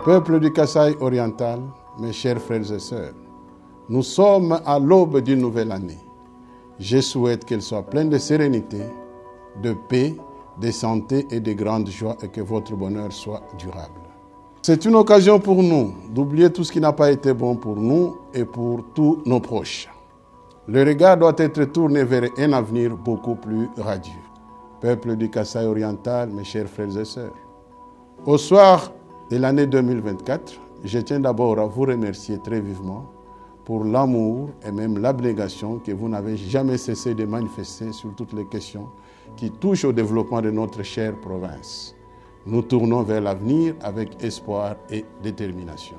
Peuple du Kasaï oriental, mes chers frères et sœurs, nous sommes à l'aube d'une nouvelle année. Je souhaite qu'elle soit pleine de sérénité, de paix, de santé et de grande joie et que votre bonheur soit durable. C'est une occasion pour nous d'oublier tout ce qui n'a pas été bon pour nous et pour tous nos proches. Le regard doit être tourné vers un avenir beaucoup plus radieux. Peuple du Kasaï oriental, mes chers frères et sœurs, au soir de l'année 2024, je tiens d'abord à vous remercier très vivement pour l'amour et même l'abnégation que vous n'avez jamais cessé de manifester sur toutes les questions qui touchent au développement de notre chère province. Nous tournons vers l'avenir avec espoir et détermination.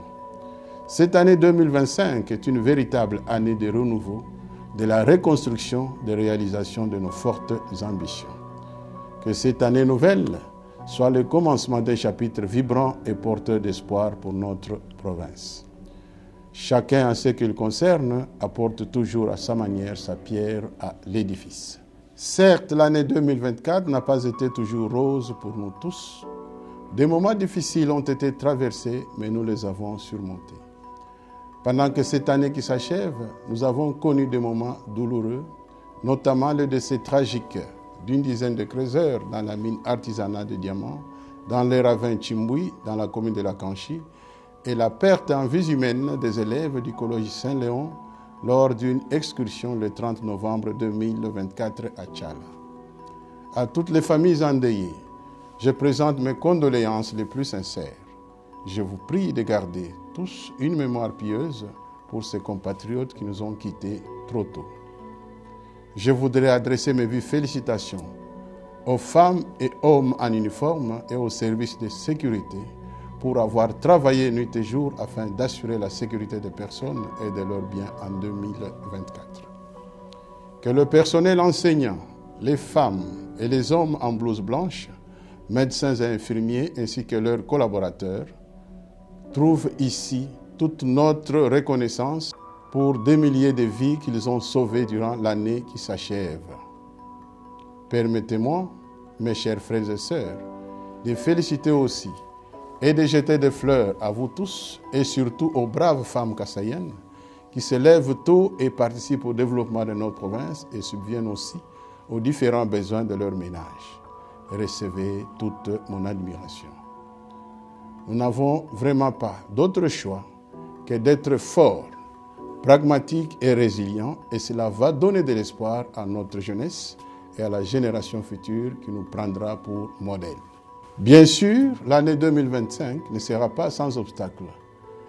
Cette année 2025 est une véritable année de renouveau, de la reconstruction, de réalisation de nos fortes ambitions. Que cette année nouvelle soit le commencement d'un chapitre vibrant et porteur d'espoir pour notre province. Chacun, en ce qui le concerne, apporte toujours à sa manière sa pierre à l'édifice. Certes, l'année 2024 n'a pas été toujours rose pour nous tous. Des moments difficiles ont été traversés, mais nous les avons surmontés. Pendant que cette année qui s'achève, nous avons connu des moments douloureux, notamment le décès tragique d'une dizaine de creuseurs dans la mine artisanale de diamants, dans les ravins Chimbui, dans la commune de La Kanchi, et la perte en vie humaine des élèves du collège Saint-Léon lors d'une excursion le 30 novembre 2024 à Tchala. À toutes les familles endeuillées, je présente mes condoléances les plus sincères. Je vous prie de garder tous une mémoire pieuse pour ces compatriotes qui nous ont quittés trop tôt. Je voudrais adresser mes vives félicitations aux femmes et hommes en uniforme et aux services de sécurité pour avoir travaillé nuit et jour afin d'assurer la sécurité des personnes et de leurs biens en 2024. Que le personnel enseignant, les femmes et les hommes en blouse blanche, médecins et infirmiers ainsi que leurs collaborateurs trouvent ici toute notre reconnaissance pour des milliers de vies qu'ils ont sauvées durant l'année qui s'achève. Permettez-moi, mes chers frères et sœurs, de féliciter aussi et de jeter des fleurs à vous tous et surtout aux braves femmes kassaïennes qui se lèvent tôt et participent au développement de notre province et subviennent aussi aux différents besoins de leur ménage. Recevez toute mon admiration. Nous n'avons vraiment pas d'autre choix que d'être forts, pragmatiques et résilients, et cela va donner de l'espoir à notre jeunesse et à la génération future qui nous prendra pour modèle. Bien sûr, l'année 2025 ne sera pas sans obstacles.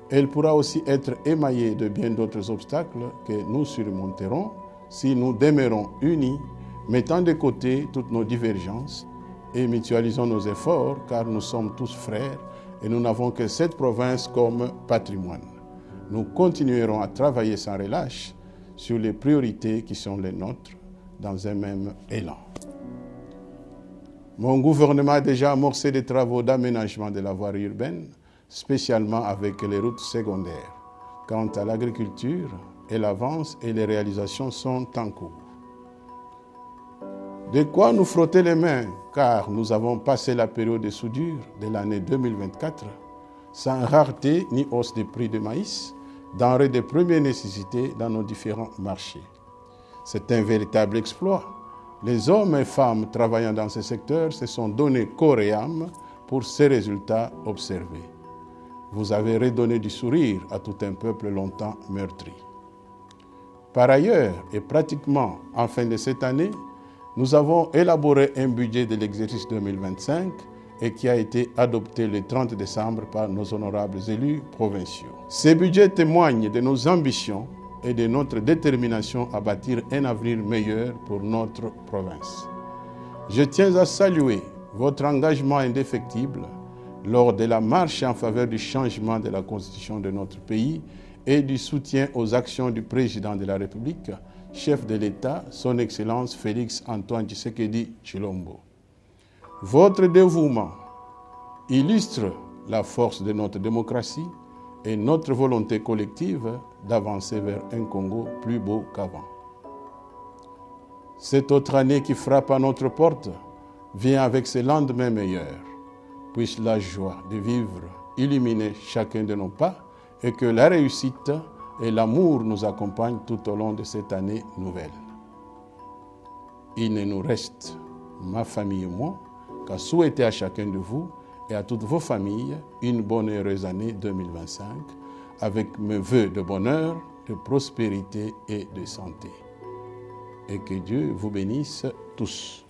Elle pourra aussi être émaillée de bien d'autres obstacles que nous surmonterons si nous demeurons unis, mettant de côté toutes nos divergences et mutualisons nos efforts car nous sommes tous frères et nous n'avons que cette province comme patrimoine. Nous continuerons à travailler sans relâche sur les priorités qui sont les nôtres dans un même élan. Mon gouvernement a déjà amorcé des travaux d'aménagement de la voirie urbaine, spécialement avec les routes secondaires. Quant à l'agriculture, elle avance et les réalisations sont en cours. De quoi nous frotter les mains, car nous avons passé la période de soudure de l'année 2024 sans rareté ni hausse des prix de maïs, denrées de première nécessité dans nos différents marchés. C'est un véritable exploit. Les hommes et femmes travaillant dans ce secteur se sont donnés corps et âme pour ces résultats observés. Vous avez redonné du sourire à tout un peuple longtemps meurtri. Par ailleurs, et pratiquement en fin de cette année, nous avons élaboré un budget de l'exercice 2025 et qui a été adopté le 30 décembre par nos honorables élus provinciaux. Ce budget témoigne de nos ambitions et de notre détermination à bâtir un avenir meilleur pour notre province. Je tiens à saluer votre engagement indéfectible lors de la marche en faveur du changement de la constitution de notre pays et du soutien aux actions du président de la République, chef de l'État, son Excellence Félix Antoine Tshisekedi Tshilombo. Votre dévouement illustre la force de notre démocratie et notre volonté collective d'avancer vers un Congo plus beau qu'avant. Cette autre année qui frappe à notre porte vient avec ses lendemains meilleurs. Puisse la joie de vivre illuminer chacun de nos pas et que la réussite et l'amour nous accompagnent tout au long de cette année nouvelle. Il ne nous reste, ma famille et moi, qu'à souhaiter à chacun de vous et à toutes vos familles une bonne et heureuse année 2025 avec mes vœux de bonheur, de prospérité et de santé. Et que Dieu vous bénisse tous.